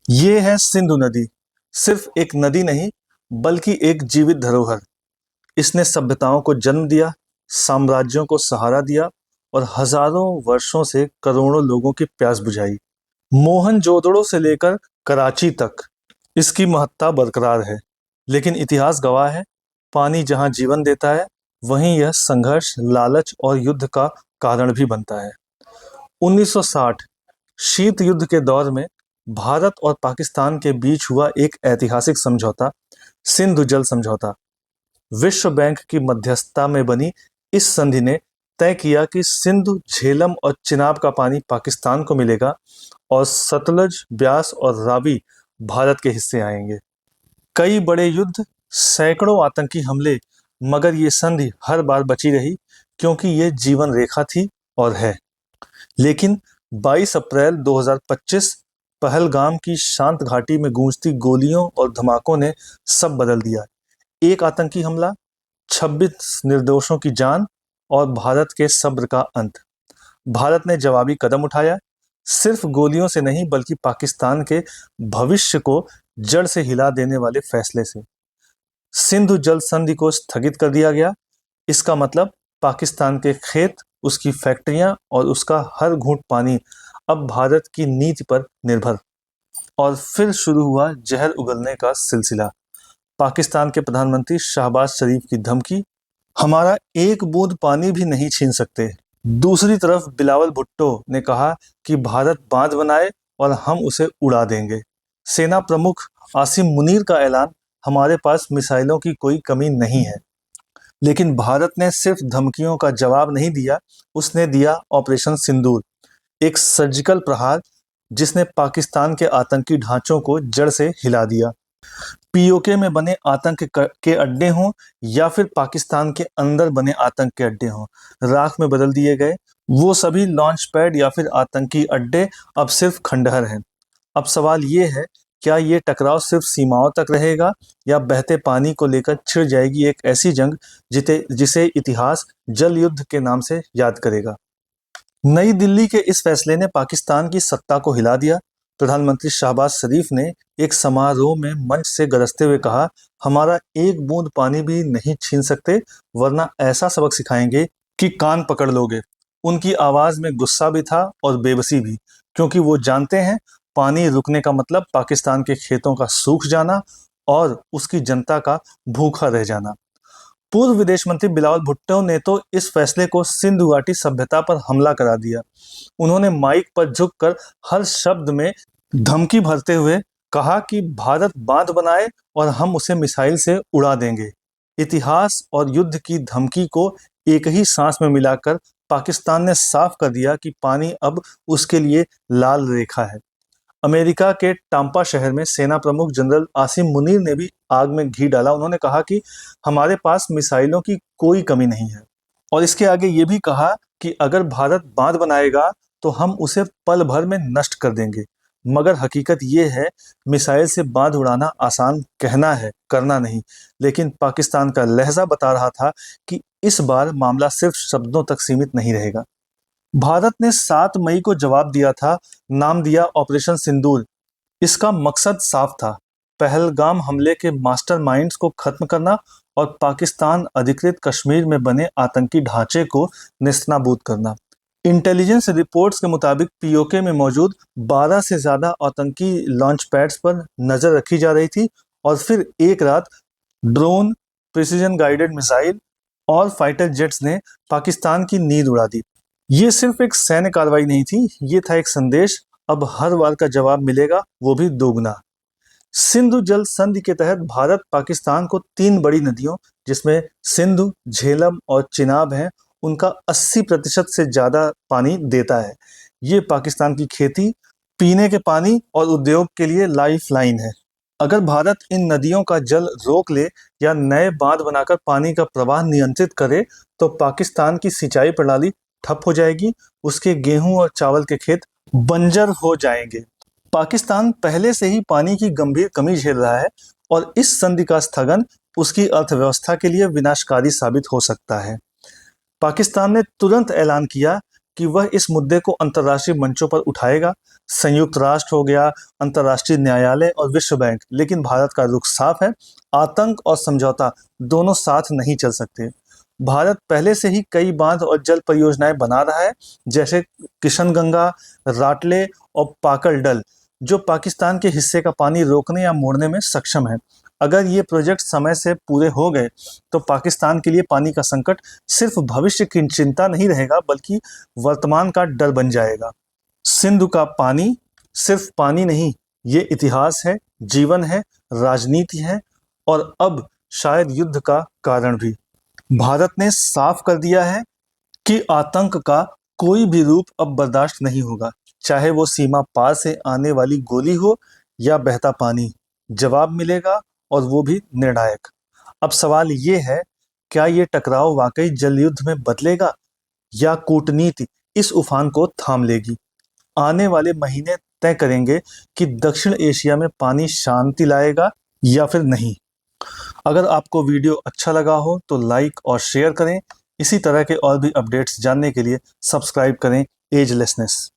ये है सिंधु नदी। सिर्फ एक नदी नहीं, बल्कि एक जीवित धरोहर। इसने सभ्यताओं को जन्म दिया, साम्राज्यों को सहारा दिया और हजारों वर्षों से करोड़ों लोगों की प्यास बुझाई। मोहनजोदड़ो से लेकर कराची तक इसकी महत्ता बरकरार है। लेकिन इतिहास गवाह है, पानी जहां जीवन देता है, वहीं यह संघर्ष, लालच और युद्ध का कारण भी बनता है। 1960 शीत युद्ध के दौर में भारत और पाकिस्तान के बीच हुआ एक ऐतिहासिक समझौता, सिंधु जल समझौता। विश्व बैंक की मध्यस्थता में बनी इस संधि ने तय किया कि सिंधु, झेलम और चिनाब का पानी पाकिस्तान को मिलेगा और सतलज, ब्यास और रावी भारत के हिस्से आएंगे। कई बड़े युद्ध, सैकड़ों आतंकी हमले, मगर ये संधि हर बार बची रही, क्योंकि ये जीवन रेखा थी और है। लेकिन 22 अप्रैल 2025 पहलगाम की शांत घाटी में गूंजती गोलियों और धमाकों ने सब बदल दिया। एक आतंकी हमला, 26 निर्दोषों की जान और भारत के सब्र का अंत। भारत ने जवाबी कदम उठाया, सिर्फ गोलियों से नहीं बल्कि पाकिस्तान के भविष्य को जड़ से हिला देने वाले फैसले से। सिंधु जल संधि को स्थगित कर दिया गया। इसका मतलब पाकिस्तान के खेत, उसकी फैक्ट्रियां और उसका हर घूंट पानी अब भारत की नीति पर निर्भर। और फिर शुरू हुआ जहर उगलने का सिलसिला। पाकिस्तान के प्रधानमंत्री शहबाज शरीफ की धमकी, हमारा एक बूंद पानी भी नहीं छीन सकते। दूसरी तरफ बिलावल भुट्टो ने कहा कि भारत बांध बनाए और हम उसे उड़ा देंगे। सेना प्रमुख आसिम मुनीर का ऐलान, हमारे पास मिसाइलों की कोई कमी नहीं है। लेकिन भारत ने सिर्फ धमकियों का जवाब नहीं दिया, उसने दिया ऑपरेशन सिंदूर, एक सर्जिकल प्रहार जिसने पाकिस्तान के आतंकी ढांचों को जड़ से हिला दिया। पीओके में बने आतंक के अड्डे हों या फिर पाकिस्तान के अंदर बने आतंक के अड्डे हों, राख में बदल दिए गए। वो सभी लॉन्च पैड या फिर आतंकी अड्डे अब सिर्फ खंडहर हैं। अब सवाल ये है, क्या ये टकराव सिर्फ सीमाओं तक रहेगा या बहते पानी को लेकर छिड़ जाएगी एक ऐसी जंग जिसे इतिहास जल युद्ध के नाम से याद करेगा। नई दिल्ली के इस फैसले ने पाकिस्तान की सत्ता को हिला दिया। प्रधानमंत्री शहबाज शरीफ ने एक समारोह में मंच से गरजते हुए कहा, हमारा एक बूंद पानी भी नहीं छीन सकते, वरना ऐसा सबक सिखाएंगे कि कान पकड़ लोगे। उनकी आवाज में गुस्सा भी था और बेबसी भी, क्योंकि वो जानते हैं पानी रुकने का मतलब पाकिस्तान के खेतों का सूख जाना और उसकी जनता का भूखा रह जाना। पूर्व विदेश मंत्री बिलावल भुट्टो ने तो इस फैसले को सिंधु घाटी सभ्यता पर हमला करा दिया। उन्होंने माइक पर झुककर हर शब्द में धमकी भरते हुए कहा कि भारत बांध बनाए और हम उसे मिसाइल से उड़ा देंगे। इतिहास और युद्ध की धमकी को एक ही सांस में मिलाकर पाकिस्तान ने साफ कर दिया कि पानी अब उसके लिए लाल रेखा है। अमेरिका के टाम्पा शहर में सेना प्रमुख जनरल आसिम मुनीर ने भी आग में घी डाला। उन्होंने कहा कि हमारे पास मिसाइलों की कोई कमी नहीं है, और इसके आगे ये भी कहा कि अगर भारत बांध बनाएगा तो हम उसे पल भर में नष्ट कर देंगे। मगर हकीकत ये है, मिसाइल से बांध उड़ाना आसान कहना है, करना नहीं। लेकिन पाकिस्तान का लहजा बता रहा था कि इस बार मामला सिर्फ शब्दों तक सीमित नहीं रहेगा। भारत ने 7 मई को जवाब दिया था, नाम दिया ऑपरेशन सिंदूर। इसका मकसद साफ था, पहलगाम हमले के मास्टरमाइंड्स को खत्म करना और पाकिस्तान अधिकृत कश्मीर में बने आतंकी ढांचे को नेस्तनाबूद करना। इंटेलिजेंस रिपोर्ट्स के मुताबिक पीओके में मौजूद 12 से ज्यादा आतंकी लॉन्च पैड्स पर नजर रखी जा रही थी, और फिर एक रात ड्रोन, प्रिसीजन गाइडेड मिसाइल और फाइटर जेट्स ने पाकिस्तान की नींद उड़ा दी। ये सिर्फ एक सैन्य कार्रवाई नहीं थी, ये था एक संदेश, अब हर वार का जवाब मिलेगा, वो भी दोगुना। सिंधु जल संधि के तहत भारत पाकिस्तान को 3 बड़ी नदियों, जिसमें सिंधु, झेलम और चिनाब हैं, उनका 80% से ज्यादा पानी देता है। ये पाकिस्तान की खेती, पीने के पानी और उद्योग के लिए लाइफ लाइन है। अगर भारत इन नदियों का जल रोक ले या नए बांध बनाकर पानी का प्रवाह नियंत्रित करे, तो पाकिस्तान की सिंचाई प्रणाली ठप हो जाएगी, उसके गेहूं और चावल के खेत बंजर हो जाएंगे। पाकिस्तान पहले से ही पानी की गंभीर कमी झेल रहा है, और इस संधि का स्थगन उसकी अर्थव्यवस्था के लिए विनाशकारी साबित हो सकता है। पाकिस्तान ने तुरंत ऐलान किया कि वह इस मुद्दे को अंतर्राष्ट्रीय मंचों पर उठाएगा, संयुक्त राष्ट्र हो गया, अंतर्राष्ट्रीय न्यायालय और विश्व बैंक। लेकिन भारत का रुख साफ है, आतंक और समझौता दोनों साथ नहीं चल सकते। भारत पहले से ही कई बांध और जल परियोजनाएं बना रहा है, जैसे किशनगंगा, राटले और पाकल डल, जो पाकिस्तान के हिस्से का पानी रोकने या मोड़ने में सक्षम है। अगर ये प्रोजेक्ट समय से पूरे हो गए तो पाकिस्तान के लिए पानी का संकट सिर्फ भविष्य की चिंता नहीं रहेगा, बल्कि वर्तमान का डर बन जाएगा। सिंधु का पानी सिर्फ पानी नहीं, ये इतिहास है, जीवन है, राजनीति है और अब शायद युद्ध का कारण भी। भारत ने साफ कर दिया है कि आतंक का कोई भी रूप अब बर्दाश्त नहीं होगा, चाहे वो सीमा पार से आने वाली गोली हो या बहता पानी। जवाब मिलेगा और वो भी निर्णायक। अब सवाल ये है, क्या ये टकराव वाकई जल युद्ध में बदलेगा या कूटनीति इस उफान को थाम लेगी? आने वाले महीने तय करेंगे कि दक्षिण एशिया में पानी शांति लाएगा या फिर नहीं। अगर आपको वीडियो अच्छा लगा हो तो लाइक और शेयर करें। इसी तरह के और भी अपडेट्स जानने के लिए सब्सक्राइब करें एजलेसनेस।